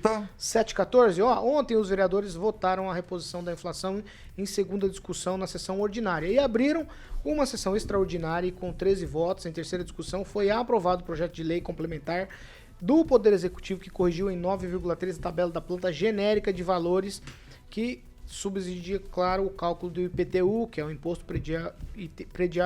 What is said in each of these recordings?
7h14. Ontem os vereadores votaram a reposição da inflação em segunda discussão na sessão ordinária e abriram uma sessão extraordinária e com 13 votos em terceira discussão foi aprovado o projeto de lei complementar do Poder Executivo que corrigiu em 9,3 a tabela da planta genérica de valores que subsidia, claro, o cálculo do IPTU, que é o Imposto Predial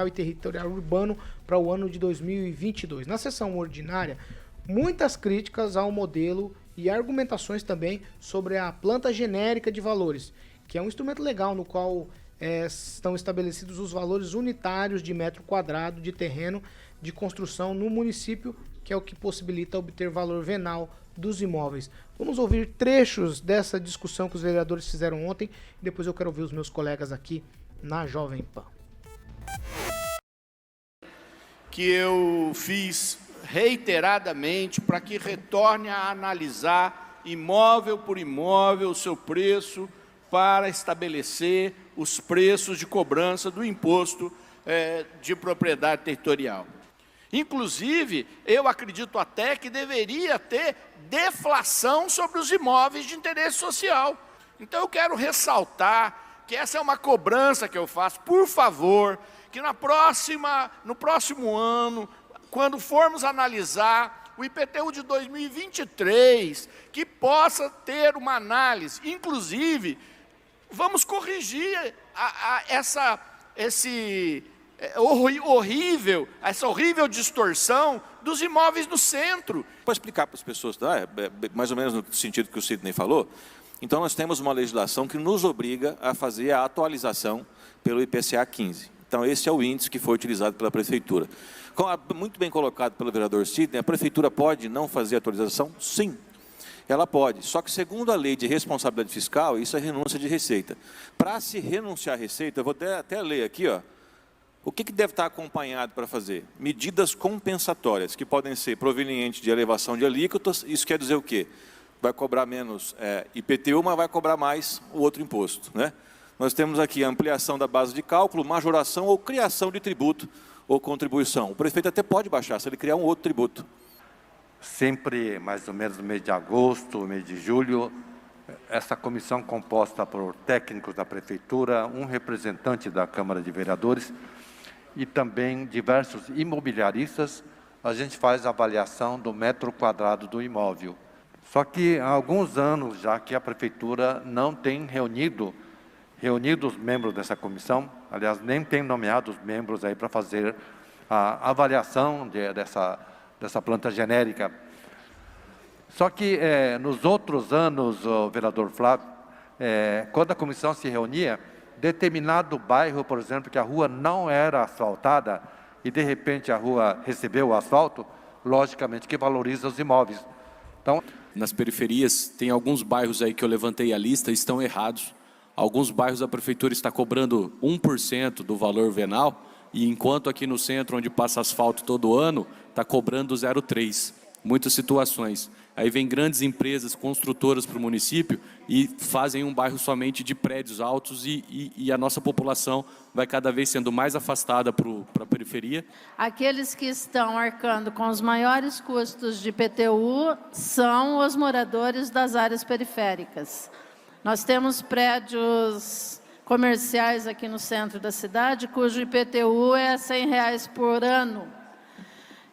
e Territorial Urbano, para o ano de 2022. Na sessão ordinária, muitas críticas ao modelo e argumentações também sobre a planta genérica de valores, que é um instrumento legal no qual estão estabelecidos os valores unitários de metro quadrado de terreno de construção no município, que é o que possibilita obter valor venal dos imóveis. Vamos ouvir trechos dessa discussão que os vereadores fizeram ontem e depois eu quero ouvir os meus colegas aqui na Jovem Pan. Que eu fiz reiteradamente para que retorne a analisar imóvel por imóvel o seu preço para estabelecer os preços de cobrança do imposto de propriedade territorial. Inclusive, eu acredito até que deveria ter deflação sobre os imóveis de interesse social. Então, eu quero ressaltar que essa é uma cobrança que eu faço, por favor, que no próximo ano, quando formos analisar o IPTU de 2023, que possa ter uma análise. Inclusive, vamos corrigir essa horrível distorção dos imóveis no centro. Para explicar para as pessoas, mais ou menos no sentido que o Sidney falou, então nós temos uma legislação que nos obriga a fazer a atualização pelo IPCA 15. Então esse é o índice que foi utilizado pela Prefeitura. Muito bem colocado pelo vereador Sidney, a Prefeitura pode não fazer a atualização? Sim, ela pode. Só que segundo a lei de responsabilidade fiscal, isso é renúncia de receita. Para se renunciar à receita, eu vou até ler aqui, o que deve estar acompanhado para fazer? Medidas compensatórias, que podem ser provenientes de elevação de alíquotas. Isso quer dizer o quê? Vai cobrar menos IPTU, mas vai cobrar mais o outro imposto, né? Nós temos aqui a ampliação da base de cálculo, majoração ou criação de tributo ou contribuição. O prefeito até pode baixar, se ele criar um outro tributo. Sempre, mais ou menos no mês de agosto, mês de julho, essa comissão composta por técnicos da Prefeitura, um representante da Câmara de Vereadores e também diversos imobiliaristas, a gente faz a avaliação do metro quadrado do imóvel. Só que há alguns anos já que a Prefeitura não tem reunido os membros dessa comissão, aliás, nem tem nomeado os membros aí para fazer a avaliação dessa planta genérica. Só que nos outros anos, o vereador Flávio, quando a comissão se reunia, determinado bairro, por exemplo, que a rua não era asfaltada e de repente a rua recebeu o asfalto, logicamente que valoriza os imóveis. Então, nas periferias, tem alguns bairros aí que eu levantei a lista, estão errados. Alguns bairros a prefeitura está cobrando 1% do valor venal, e enquanto aqui no centro, onde passa asfalto todo ano, está cobrando 0,3%. Muitas situações. Aí vem grandes empresas construtoras para o município e fazem um bairro somente de prédios altos e a nossa população vai cada vez sendo mais afastada para a periferia. Aqueles que estão arcando com os maiores custos de IPTU são os moradores das áreas periféricas. Nós temos prédios comerciais aqui no centro da cidade, cujo IPTU é R$100 por ano.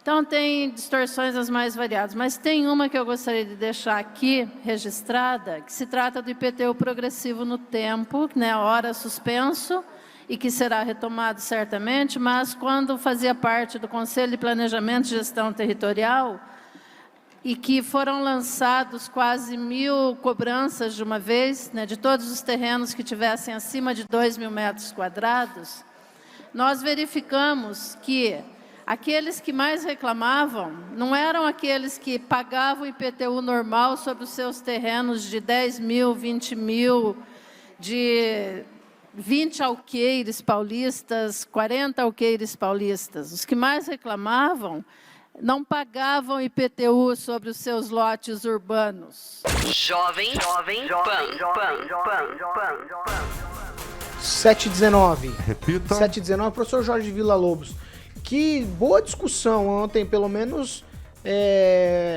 Então, tem distorções as mais variadas, mas tem uma que eu gostaria de deixar aqui registrada, que se trata do IPTU progressivo no tempo, né, hora suspenso, e que será retomado certamente, mas quando fazia parte do Conselho de Planejamento e Gestão Territorial, e que foram lançados quase 1.000 cobranças de uma vez, né, de todos os terrenos que tivessem acima de 2.000 metros quadrados, nós verificamos que aqueles que mais reclamavam não eram aqueles que pagavam o IPTU normal sobre os seus terrenos de 10.000, 20.000, de 20 alqueires paulistas, 40 alqueires paulistas. Os que mais reclamavam não pagavam IPTU sobre os seus lotes urbanos. Jovem Pan. 7h19. Repita. 7h19, professor Jorge Villa-Lobos. Que boa discussão ontem, pelo menos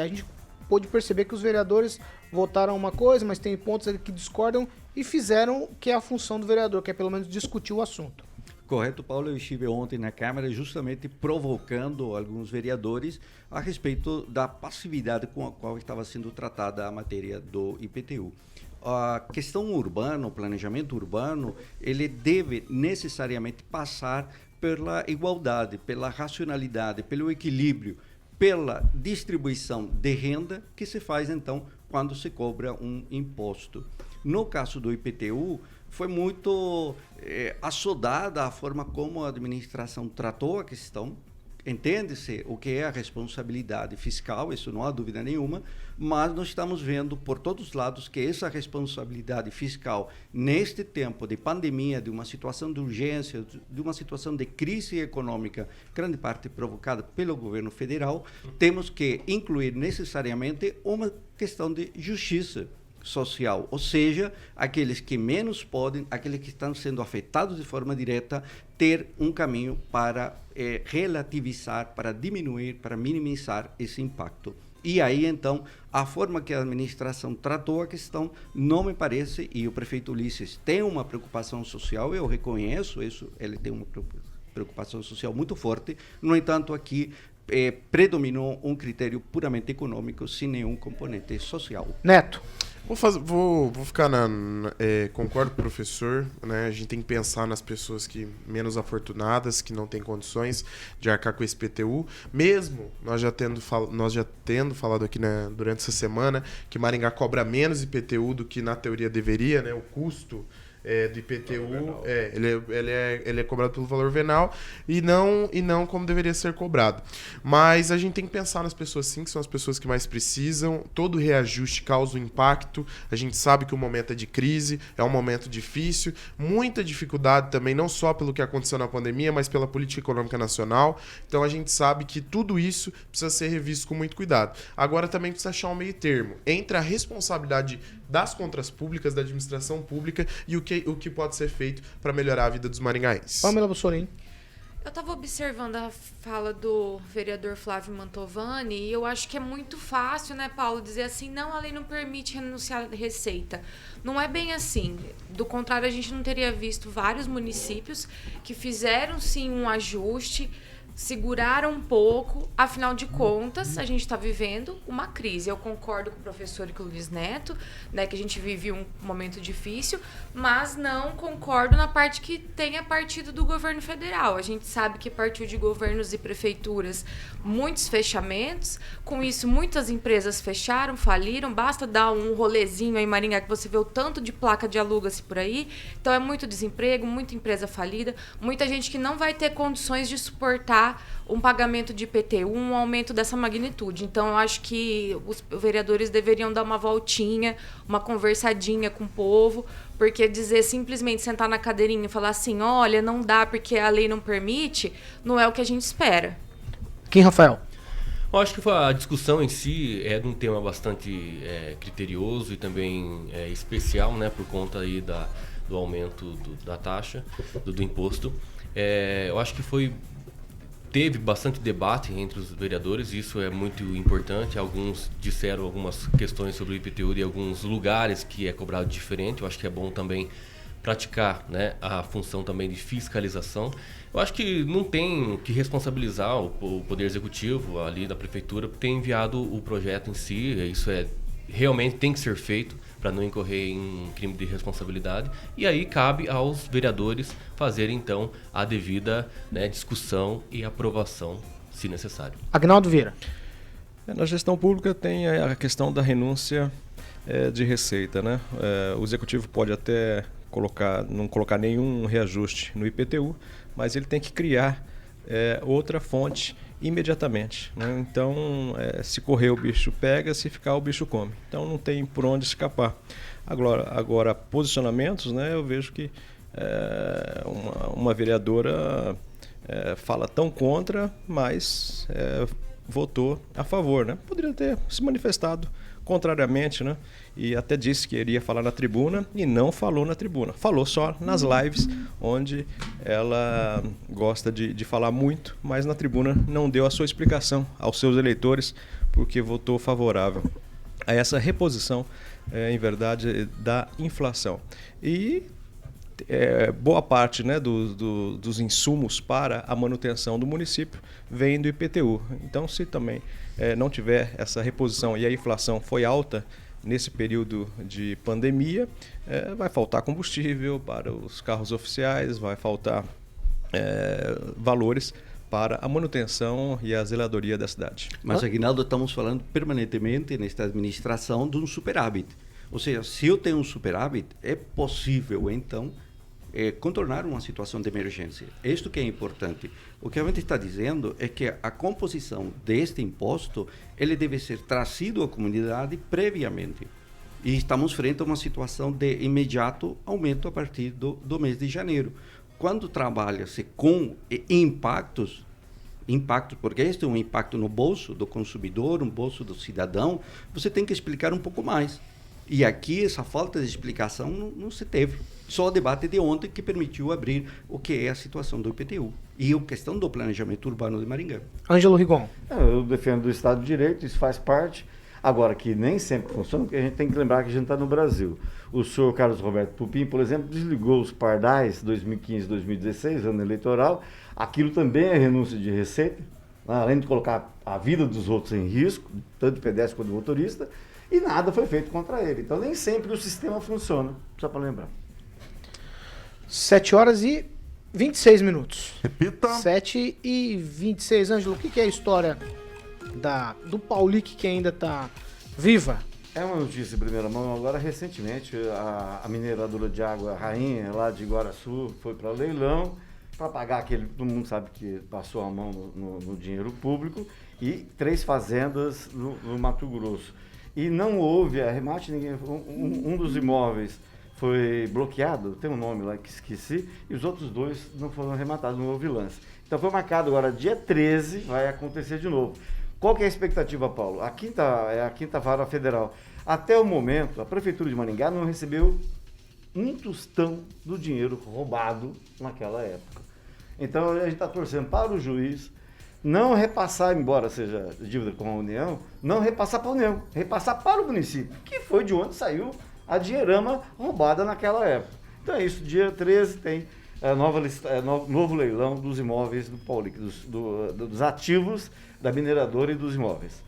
a gente pôde perceber que os vereadores votaram uma coisa, mas tem pontos ali que discordam e fizeram o que é a função do vereador, que é pelo menos discutir o assunto. Correto, Paulo. Eu estive ontem na Câmara justamente provocando alguns vereadores a respeito da passividade com a qual estava sendo tratada a matéria do IPTU. A questão urbana, o planejamento urbano, ele deve necessariamente passar pela igualdade, pela racionalidade, pelo equilíbrio, pela distribuição de renda que se faz, então, quando se cobra um imposto. No caso do IPTU, foi muito assodada a forma como a administração tratou a questão. Entende-se o que é a responsabilidade fiscal, isso não há dúvida nenhuma, mas nós estamos vendo por todos os lados que essa responsabilidade fiscal, neste tempo de pandemia, de uma situação de urgência, de uma situação de crise econômica, grande parte provocada pelo governo federal, temos que incluir necessariamente uma questão de justiça social, ou seja, aqueles que menos podem, aqueles que estão sendo afetados de forma direta, ter um caminho para relativizar, para diminuir, para minimizar esse impacto. E aí, então, a forma que a administração tratou a questão não me parece, e o prefeito Ulisses tem uma preocupação social, eu reconheço isso, ele tem uma preocupação social muito forte, no entanto, aqui predominou um critério puramente econômico, sem nenhum componente social. Neto. Vou ficar concordo com o professor, né? A gente tem que pensar nas pessoas menos afortunadas, que não têm condições de arcar com esse IPTU, mesmo nós já tendo falado aqui, né, durante essa semana que Maringá cobra menos IPTU do que na teoria deveria, né? O custo do IPTU, ele é cobrado pelo valor venal e não como deveria ser cobrado. Mas a gente tem que pensar nas pessoas sim, que são as pessoas que mais precisam. Todo reajuste causa um impacto. A gente sabe que o momento é de crise, é um momento difícil, muita dificuldade também, não só pelo que aconteceu na pandemia, mas pela política econômica nacional. Então a gente sabe que tudo isso precisa ser revisto com muito cuidado. Agora também precisa achar um meio termo entre a responsabilidade das contas públicas, da administração pública e o que pode ser feito para melhorar a vida dos maringaenses. Pamela Bussolini. Eu estava observando a fala do vereador Flávio Mantovani e eu acho que é muito fácil, né, Paulo, dizer assim, não, a lei não permite renunciar à receita. Não é bem assim. Do contrário, a gente não teria visto vários municípios que fizeram, sim, um ajuste, seguraram um pouco, afinal de contas, a gente está vivendo uma crise. Eu concordo com o professor e com o Luiz Neto, né, que a gente vive um momento difícil, mas não concordo na parte que tenha partido do governo federal. A gente sabe que partiu de governos e prefeituras muitos fechamentos, com isso muitas empresas fecharam, faliram, basta dar um rolezinho aí em Maringá que você vê o tanto de placa de aluga-se por aí. Então é muito desemprego, muita empresa falida, muita gente que não vai ter condições de suportar um pagamento de IPTU, um aumento dessa magnitude. Então, eu acho que os vereadores deveriam dar uma voltinha, uma conversadinha com o povo, porque dizer simplesmente sentar na cadeirinha e falar assim, olha, não dá porque a lei não permite, não é o que a gente espera. Quem, Rafael? Eu acho que a discussão em si é de um tema bastante criterioso e também especial, né, por conta aí do aumento da taxa, do imposto. Eu acho que teve bastante debate entre os vereadores, isso é muito importante. Alguns disseram algumas questões sobre o IPTU de alguns lugares que é cobrado diferente. Eu acho que é bom também praticar, né, a função também de fiscalização. Eu acho que não tem que responsabilizar o Poder Executivo ali da Prefeitura por ter enviado o projeto em si. Isso realmente tem que ser feito para não incorrer em crime de responsabilidade. E aí cabe aos vereadores fazerem, então, a devida, né, discussão e aprovação, se necessário. Agnaldo Vieira. Na gestão pública tem a questão da renúncia de receita, né? O Executivo pode até não colocar nenhum reajuste no IPTU, mas ele tem que criar outra fonte imediatamente, né? Então, se correr o bicho pega, se ficar o bicho come. Então não tem por onde escapar. Agora posicionamentos, né? Eu vejo que uma vereadora fala tão contra, mas votou a favor, né? Poderia ter se manifestado contrariamente, né? E até disse que iria falar na tribuna e não falou na tribuna. Falou só nas lives, onde ela gosta de falar muito, mas na tribuna não deu a sua explicação aos seus eleitores porque votou favorável a essa reposição, em verdade, da inflação. E boa parte, né, dos insumos para a manutenção do município vem do IPTU. Então, se também não tiver essa reposição e a inflação foi alta nesse período de pandemia, vai faltar combustível para os carros oficiais, vai faltar valores para a manutenção e a zeladoria da cidade. Mas, Aguinaldo, estamos falando permanentemente nesta administração de um superávit. Ou seja, se eu tenho um superávit, é possível, então, contornar uma situação de emergência. Isto que é importante. O que a gente está dizendo é que a composição deste imposto, ele deve ser trazido à comunidade previamente. E estamos frente a uma situação de imediato aumento a partir do mês de janeiro. Quando trabalha-se com impactos, porque este é um impacto no bolso do consumidor, no bolso do cidadão, você tem que explicar um pouco mais. E aqui essa falta de explicação não se teve. Só o debate de ontem que permitiu abrir o que é a situação do IPTU e a questão do planejamento urbano de Maringá. Ângelo Rigon. Eu defendo o Estado de Direito, isso faz parte. Agora, que nem sempre funciona, porque a gente tem que lembrar que a gente está no Brasil. O senhor Carlos Roberto Pupim, por exemplo, desligou os pardais 2015 2016, ano eleitoral. Aquilo também é renúncia de receita, além de colocar a vida dos outros em risco, tanto o pedestre quanto o motorista, e nada foi feito contra ele. Então, nem sempre o sistema funciona, só para lembrar. 7h26. Repita. 7h26. Ângelo, o que é a história do Paulic que ainda está viva? É uma notícia de primeira mão. Agora, recentemente, a mineradora de água Rainha, lá de Iguaraçu, foi para leilão para pagar aquele... Todo mundo sabe que passou a mão no dinheiro público, e 3 fazendas no Mato Grosso. E não houve arremate, um dos imóveis foi bloqueado, tem um nome lá que esqueci, e os outros 2 não foram arrematados, não houve lance. Então foi marcado agora, dia 13, vai acontecer de novo. Qual que é a expectativa, Paulo? A quinta vara federal. Até o momento, a Prefeitura de Maringá não recebeu um tostão do dinheiro roubado naquela época. Então a gente está torcendo para o juiz não repassar, embora seja dívida com a União, não repassar para a União, repassar para o município, que foi de onde saiu a dinheirama roubada naquela época. Então é isso, dia 13 tem novo leilão dos imóveis do Paulic, dos ativos da mineradora e dos imóveis.